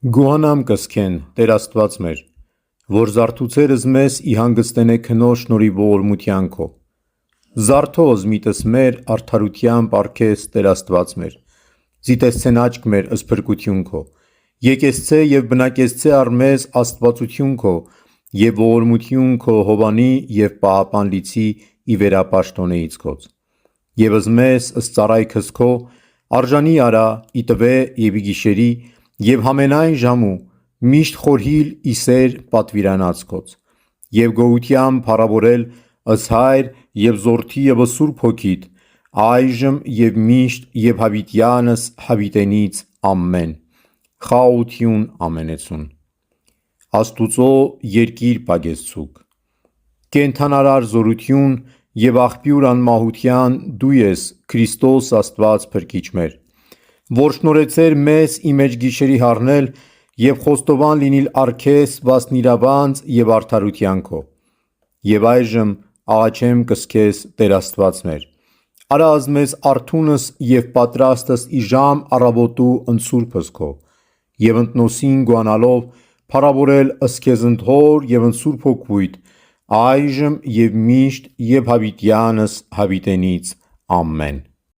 Գուհանամ կսքեն, Տեր Աստված մեր, որ զարթուցերս մեզ ի հանգստենե քնոջ շնորհի ողորմության քո։ Զարթոզ միտս մեր արդարությամբ արքես Տեր Աստված մեր, զիտեսցեն աչք մեր ըսփրկություն քո, եկեսցե եւ բնակեսցե առ մեզ աստվածություն քո եւ ողորմություն քո հովանի եւ պահապան լիցի ի վերապաշտոնեից քոց։ Եվս մեզ ըստ ծառայքս քո արժանի արա ի տվե եւ ի գիշերի եւ համենայն ժամու միշտ խորհիլ ի սեր պատվիրանած քոց եւ գոհությամբ փառավորել ըս Հայր եւ Զորթի եւ Սուրբ Հոգիդ այժմ եւ միշտ եւ հավիտյանս հավիտենից ամեն խաղաղություն ամենեցուն Աստուծո երկիր պագեսցուկ կենթանարար զորություն եւ աղբյուր անմահության դու ես Քրիստոս Աստված փրկիչ մեր որ շնորհեցեր մեզ ի մեջ գիշերի հառնել եւ խոստովան լինիլ արքես վասնիրավանց եւ արդարության քո եւ այժմ աղաչեմ կսքես Տեր Աստված մեր արա ազմես արթունս եւ պատրաստս ի ժամ առավոտու ընսուրբս քո եւ ընտնոսին գանալով փառավորել ըսքեզ ընթոր եւ ընսուրբ հոգույտ այժմ եւ միշտ եւ հավիտյանս հավիտենից ամեն